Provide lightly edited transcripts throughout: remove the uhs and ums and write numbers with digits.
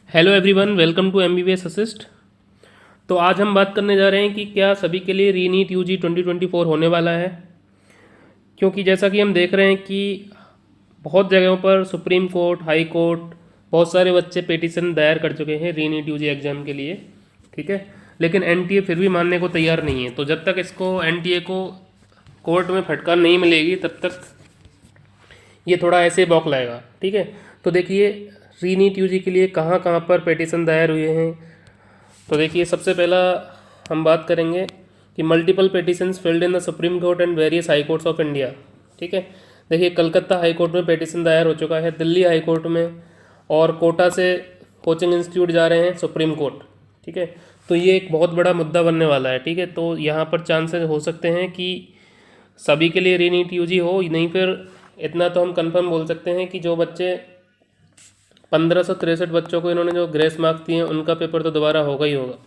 Hello everyone, welcome to MBBS assist. तो आज हम बात करने जा रहे हैं कि क्या सभी के लिए रीनीट यूजी 2024 होने वाला है। क्योंकि जैसा कि हम देख रहे हैं कि बहुत जगहों पर सुप्रीम कोर्ट, हाई कोर्ट, बहुत सारे बच्चे पिटीशन दायर कर चुके हैं रीनीट यूजी एग्ज़ाम के लिए। ठीक है, लेकिन एनटीए फिर भी मानने को तैयार नहीं है। तो जब तक इसको एनटीए को कोर्ट में फटकार नहीं मिलेगी तब तक ये थोड़ा ऐसे बौखलाएगा। ठीक है, तो देखिए रीनीट यूजी के लिए कहाँ कहाँ पर पिटीशन दायर हुए हैं। तो देखिए सबसे पहला हम बात करेंगे कि multiple petitions filled in the supreme court and various high courts of India. ठीक है, देखिए कलकत्ता हाई कोर्ट में पिटिशन दायर हो चुका है, दिल्ली हाई कोर्ट में, और कोटा से कोचिंग इंस्टीट्यूट जा रहे हैं सुप्रीम कोर्ट। ठीक है, तो ये एक बहुत बड़ा मुद्दा बनने वाला है। ठीक है, तो यहाँ पर चांसेस हो सकते हैं कि सभी के लिए रीनीट यूजी हो, नहीं फिर इतना तो हम कंफर्म बोल सकते हैं कि जो बच्चे 1563 बच्चों को इन्होंने जो ग्रेस मार्क्स दिए हैं उनका पेपर तो दोबारा होगा ही होगा।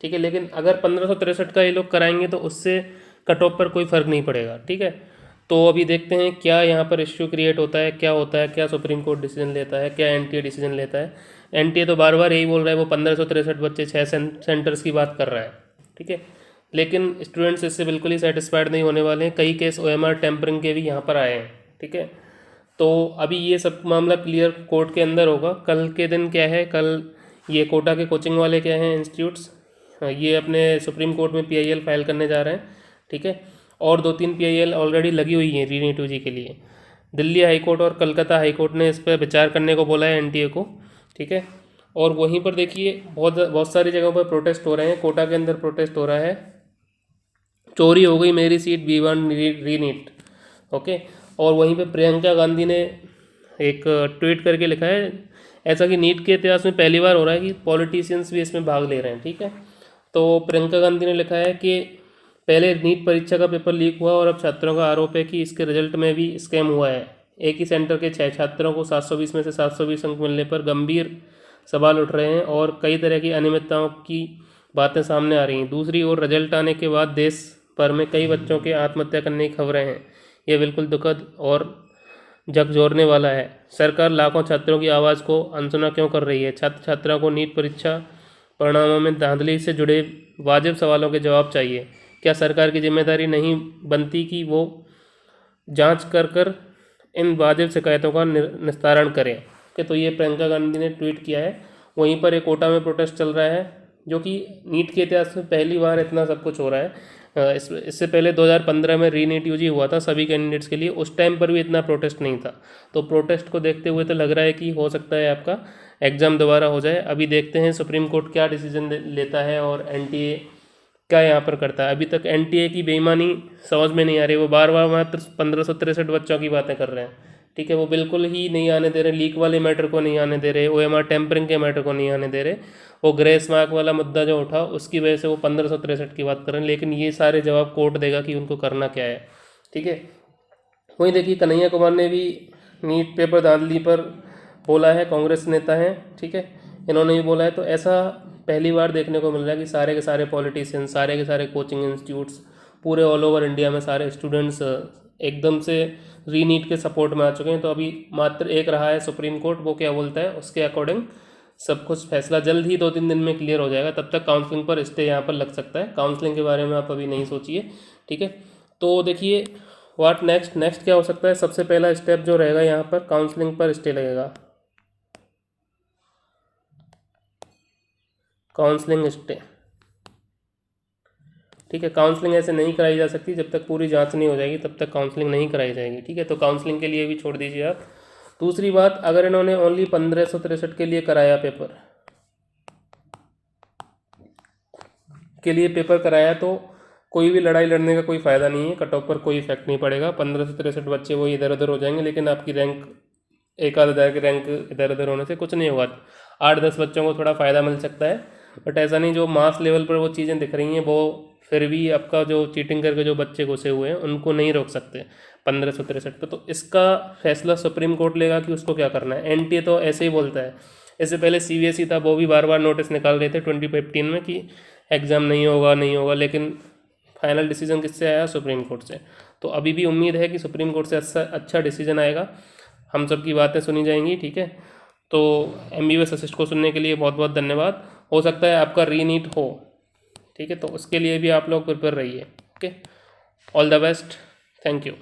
ठीक है, लेकिन अगर 1563 का ये लोग कराएंगे तो उससे कट ऑफ पर कोई फ़र्क नहीं पड़ेगा। ठीक है, तो अभी देखते हैं क्या यहाँ पर इश्यू क्रिएट होता है, क्या होता है, क्या सुप्रीम कोर्ट डिसीजन लेता है, क्या एनटीए डिसीजन लेता है। एनटीए तो बार बार यही बोल रहा है, वो 1563 बच्चे 6 सेंटर्स की बात कर रहा है। ठीक है, लेकिन स्टूडेंट्स इससे बिल्कुल ही सेटिस्फाइड नहीं होने वाले हैं। कई केस ओएमआर टेम्परिंग के भी यहाँ पर आए हैं। ठीक है, तो अभी ये सब मामला क्लियर कोर्ट के अंदर होगा। कल के दिन क्या है, कल ये कोटा के कोचिंग वाले क्या हैं इंस्टीट्यूट्स, ये अपने सुप्रीम कोर्ट में पीआईएल फाइल करने जा रहे हैं। ठीक है, और 2-3 पीआईएल ऑलरेडी लगी हुई हैं रीनीट यूजी के लिए। दिल्ली हाई कोर्ट और कलकत्ता हाई कोर्ट ने इस पर विचार करने को बोला है एनटीए को। ठीक है, और वहीं पर देखिए बहुत बहुत सारी जगहों पर प्रोटेस्ट हो रहे हैं। कोटा के अंदर प्रोटेस्ट हो रहा है, चोरी हो गई मेरी सीट B1 रीनीट। ओके, और वहीं पे प्रियंका गांधी ने एक ट्वीट करके लिखा है ऐसा कि नीट के इतिहास में पहली बार हो रहा है कि पॉलिटिशियंस भी इसमें भाग ले रहे हैं। ठीक है, तो प्रियंका गांधी ने लिखा है कि पहले नीट परीक्षा का पेपर लीक हुआ और अब छात्रों का आरोप है कि इसके रिजल्ट में भी स्कैम हुआ है। एक ही सेंटर के 6 छात्रों को 720 में से 720 अंक मिलने पर गंभीर सवाल उठ रहे हैं और कई तरह की अनियमितताओं की बातें सामने आ रही हैं। दूसरी ओर रिजल्ट आने के बाद देश भर में कई बच्चों के आत्महत्या करने की खबरें हैं। यह बिल्कुल दुखद और झकझोरने वाला है। सरकार लाखों छात्रों की आवाज़ को अनसुना क्यों कर रही है। छात्र छात्राओं को नीट परीक्षा परिणामों में धांधली से जुड़े वाजिब सवालों के जवाब चाहिए। क्या सरकार की जिम्मेदारी नहीं बनती कि वो जांच कर कर इन वाजिब शिकायतों का निस्तारण करें। कि तो ये प्रियंका गांधी ने ट्वीट किया है। वहीं पर एक कोटा में प्रोटेस्ट चल रहा है जो कि नीट के इतिहास में पहली बार इतना सब कुछ हो रहा है। इससे पहले 2015 में रीनीट यूजी हुआ था सभी कैंडिडेट्स के लिए, उस टाइम पर भी इतना प्रोटेस्ट नहीं था। तो प्रोटेस्ट को देखते हुए तो लग रहा है कि हो सकता है आपका एग्ज़ाम दोबारा हो जाए। अभी देखते हैं सुप्रीम कोर्ट क्या डिसीजन लेता है और एनटीए क्या यहाँ पर करता है। अभी तक एनटीए की बेईमानी समझ में नहीं आ रही, वो बार बार मात्र 1563 बच्चों की बातें कर रहे हैं। ठीक है, वो बिल्कुल ही नहीं आने दे रहे, लीक वाले मैटर को नहीं आने दे रहे, ओएमआर टेम्परिंग के मैटर को नहीं आने दे रहे। वो ग्रेस मार्क वाला मुद्दा जो उठा उसकी वजह से वो 1563 की बात कर रहे हैं, लेकिन ये सारे जवाब कोर्ट देगा कि उनको करना क्या है। ठीक है, वहीं देखिए कन्हैया कुमार ने भी नीट पेपर धांधली पर बोला है, कांग्रेस नेता हैं। ठीक है, इन्होंने भी बोला है। तो ऐसा पहली बार देखने को मिल रहा है कि सारे के सारे पॉलिटिशियंस, सारे के सारे कोचिंग इंस्टीट्यूट्स पूरे ऑल ओवर इंडिया में सारे स्टूडेंट्स एकदम से रीनीट के सपोर्ट में आ चुके हैं। तो अभी मात्र एक रहा है सुप्रीम कोर्ट, वो क्या बोलता है उसके अकॉर्डिंग सब कुछ फैसला जल्द ही 2-3 दिन में क्लियर हो जाएगा। तब तक काउंसलिंग पर स्टे यहाँ पर लग सकता है। काउंसलिंग के बारे में आप अभी नहीं सोचिए। ठीक है, तो देखिए व्हाट नेक्स्ट, नेक्स्ट क्या हो सकता है। सबसे पहला स्टेप जो रहेगा यहाँ पर काउंसलिंग पर स्टे लगेगा, काउंसलिंग स्टे। ठीक है, काउंसलिंग ऐसे नहीं कराई जा सकती, जब तक पूरी जांच नहीं हो जाएगी तब तक काउंसलिंग नहीं कराई जाएगी। ठीक है, तो काउंसलिंग के लिए भी छोड़ दीजिए आप। दूसरी बात, अगर इन्होंने ओनली 1563 के लिए कराया पेपर कराया तो कोई भी लड़ाई लड़ने का कोई फ़ायदा नहीं है, कट ऑफ पर कोई इफेक्ट नहीं पड़ेगा। 1563 बच्चे वो इधर उधर हो जाएंगे, लेकिन आपकी रैंक एक आध हज़ार की रैंक इधर उधर होने से कुछ नहीं होगा। 8-10 बच्चों को थोड़ा फ़ायदा मिल सकता है, बट ऐसा नहीं जो मास लेवल पर वो चीज़ें दिख रही हैं वो फिर भी आपका जो चीटिंग करके जो बच्चे घुसे हुए हैं उनको नहीं रोक सकते 1563 पे। तो इसका फैसला सुप्रीम कोर्ट लेगा कि उसको क्या करना है। एनटीए तो ऐसे ही बोलता है। इससे पहले सीबीएसई था, वो भी बार बार नोटिस निकाल रहे थे 2015 में कि एग्ज़ाम नहीं होगा नहीं होगा, लेकिन फाइनल डिसीजन किससे आया, सुप्रीम कोर्ट से। तो अभी भी उम्मीद है कि सुप्रीम कोर्ट से अच्छा अच्छा डिसीजन आएगा, हम सब की बातें सुनी जाएंगी। ठीक है, तो MBBS असिस्ट को सुनने के लिए बहुत बहुत धन्यवाद। हो सकता है आपका रीनीट हो, ठीक है, तो उसके लिए भी आप लोग प्रिपेयर रहिए। Okay, all the best, thank you.